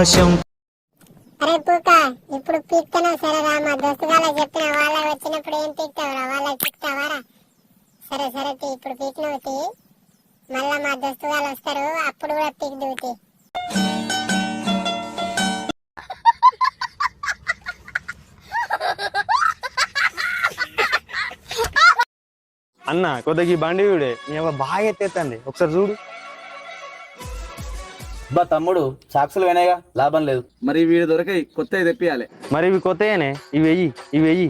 ఆకాశం. అరే పూక ఇప్పుడు పీక్తానా సరేరా, మా దోస్తుగాళ్ళ చెప్పిన వాళ్ళ వచ్చినప్పుడు ఏం పీక్తావురా, వాళ్ళ పీక్తావారా? సరే సరే ఇప్పుడు పీకినవుతి, మళ్ళా మా దోస్తుగాళ్ళు వస్తారు అప్పుడు కూడా పీక్ దిగుతి. అన్న కొద్దిగా ఈ బండి వీడే బాగా ఎత్తేస్తండి, ఒకసారి చూడు. బా తమ్ముడు, సాక్సులు వినాయిగా, లాభం లేదు. మరి వీడి దొరకాయి, కొత్తవి తెప్పియాలి. మరి ఇవి కొత్తయేనే, ఇవి వెయ్యి ఇవి వెయ్యి.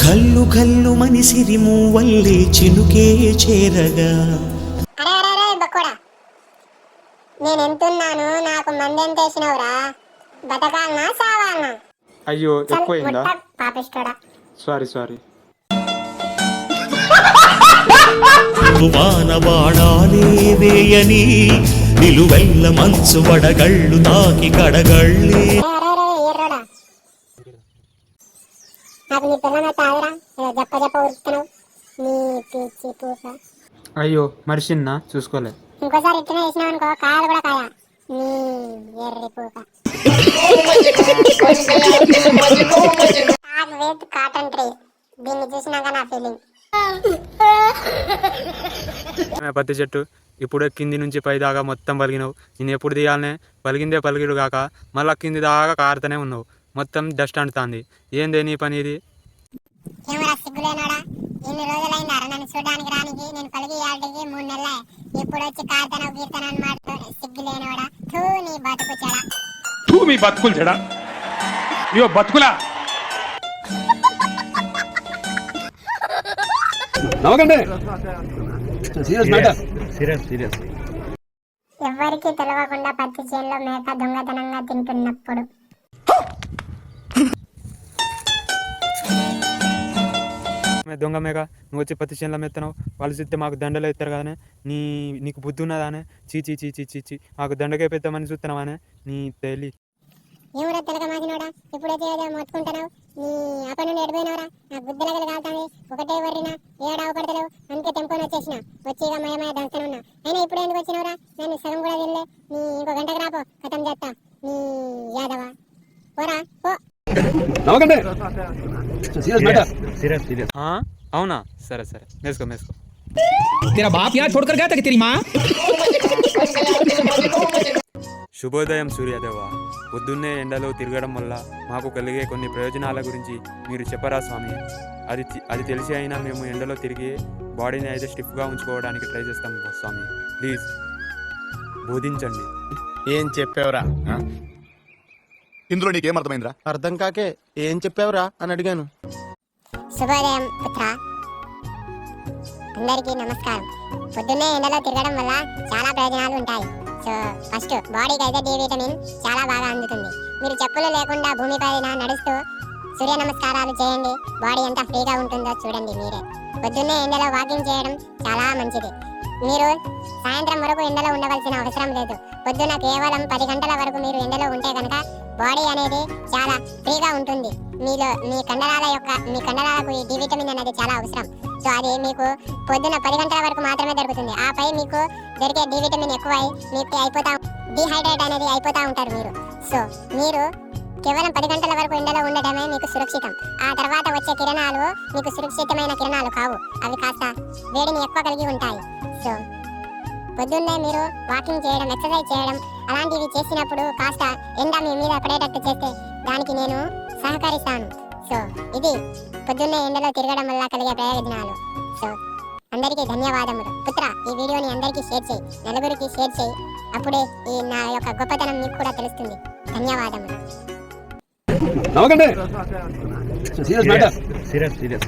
కల్లు కల్లు మనిసిరి మూవల్లే చినుకే చేరగా. అరే అరే అరే బక్కోడా, నేను ఎంతున్నాను, నాకు మంది ఎంత వేసినవురా? బతకాలనా సావాలనా? అయ్యో ఎక్కువైందా? పాపిస్తాడా? సారీ. వానవాడాలే వేయని నిలువెల్ల మంచు వడగళ్ళు తాకి కడగళ్ళే. నాకు నీ పిల్లమే తాగరా, జప్ప ఉరుకుతున్నావు నీ పిచ్చి పూక. అయ్యో మరిచిన్న చూసుకోలే. ఇంకోసారి ఇట్లనే వేసినావు అనుకో, కాయలు కూడా కాయ నీ ఎర్రి పూక. కాటన్ ట్రీ, దీన్ని చూసినాక నా ఫీలింగ్. పత్తి చెట్టు ఇప్పుడే కింది నుంచి పై దాకా మొత్తం పలిగినావు. నేను ఎప్పుడు తీయాలనే, పలిగిందే పలిగిడు కాక మళ్ళా కింది దాకా కారుతూనే ఉన్నావు. మొత్తం డస్ట్ అంటుతుంది. ఏందే నీ పని ఇది? ఏమరా సిగ్గులేనాడా, ఎన్ని రోజులైందా నన్ను చూడడానికి రానికి? నేను పలిగి ఆడికి 3 నెలలే, ఇప్పుడు వచ్చి కారుతాను గీర్తాను అన్నమాట. సిగ్గులేనోడా, తూ నీ బతుకు చెడా, తూ మీ బతుకులు చెడా, అయ్యో బతుకులా. ఎవ్వరికి తెలియకుండా పత్తి చేనులో మేక దొంగతనంగా తింటున్నప్పుడు దొంగ మేక, నువ్వు వచ్చి పత్తి చేనులో మెత్తనావు. వాళ్ళు చూస్తే మాకు దండలు ఎత్తారు కదనే, నీకు బుద్ధి ఉన్నదానే? చీచి చీచి చీచి, మాకు దండకే పెద్దామని చూస్తున్నావానే నీ తల్లి. ఏమరా తెలక మాసినోడా, ఇప్పుడైతే ఏదో మొత్తుకుంటున్నావు? నీ అప్పటి నుండి ఎడిపోయినవరా? నా గుద్దలగలు కాలుతాంది, ఒకటే వర్రినా ఏడావు పడతలేవు, అందుకే తెంపుకొని వచ్చేసిన. వచ్చి ఇక మయమయ దంచుతూనే ఉన్నా. అయినా ఇప్పుడు ఎందుకు వచ్చినవరా? నన్ను సగం కూడా తినలే. నీ ఇంకో గంటకు రాపో, కథం చేస్తా నీ యాదవా. పోరా పో. అవునా? సరే మేసుకో. శుభోదయం సూర్యదేవ. పొద్దున్నే ఎండలో తిరగడం వల్ల మాకు కలిగే కొన్ని ప్రయోజనాల గురించి మీరు చెప్పరా స్వామి? అది తెలిసి అయినా మేము ఎండలో తిరిగి బాడీని అయితే స్టిఫ్గా ఉంచుకోవడానికి ట్రై చేస్తాం స్వామి. ప్లీజ్ బోధించండి. ఏం చెప్పావురా? ఇందులో నీకేం అర్థమైందిరా? అర్థం కాకే ఏం చెప్పావురా అని అడిగాను. శుభోదయం పుత్ర, అందరికీ నమస్కారం. పొద్దున్నే ఎండలో తిరగడం వల్ల చాలా ప్రయోజనాలు ఉంటాయి. సో ఫస్ట్, బాడీకి అయితే డి విటమిన్ చాలా బాగా అందుతుంది. మీరు చెప్పులు లేకుండా భూమిపైన నడుస్తూ సూర్య నమస్కారాలు చేయండి, బాడీ ఎంత ఫ్రీగా ఉంటుందో చూడండి మీరే. పొద్దున్నే ఎండలో వాకింగ్ చేయడం చాలా మంచిది. మీరు సాయంత్రం వరకు ఎండలో ఉండవలసిన అవసరం లేదు. పొద్దున కేవలం 10 గంటల వరకు మీరు ఎండలో ఉంటే కనుక బాడీ అనేది చాలా ఫ్రీగా ఉంటుంది. మీ కండరాలకు ఈ డి విటమిన్ అనేది చాలా అవసరం. సో అది మీకు పొద్దున 10 గంటల వరకు మాత్రమే దొరుకుతుంది. ఆపై మీకు దొరికే డి విటమిన్ ఎక్కువై మీకు డిహైడ్రేట్ అనేది అయిపోతా ఉంటారు మీరు. సో మీరు కేవలం 10 గంటల వరకు ఎండలో ఉండటమే మీకు సురక్షితం. ఆ తర్వాత వచ్చే కిరణాలు మీకు సురక్షితమైన కిరణాలు కావు, అవి కాస్త వేడిని ఎక్కువ కలిగి ఉంటాయి. సో పొద్దున్నే మీరు వాకింగ్ చేయడం, ఎక్సర్సైజ్ చేయడం అలాంటివి చేసినప్పుడు కాస్త ఎండ మీ మీద పడేటట్టు చేస్తే దానికి నేను సహకరిస్తాను. సో ఇది పొద్దున్నే ఎండలో తిరగడం వల్ల కలిగే ప్రయోజనాలు. సో అందరికీ ధన్యవాదములు. పుత్ర, ఈ వీడియోని అందరికీ షేర్ చేయి, నలుగురికి షేర్ చేయి. అప్పుడే ఈ నా యొక్క గొప్పతనం మీకు కూడా తెలుస్తుంది. ధన్యవాదములు. సీరియస్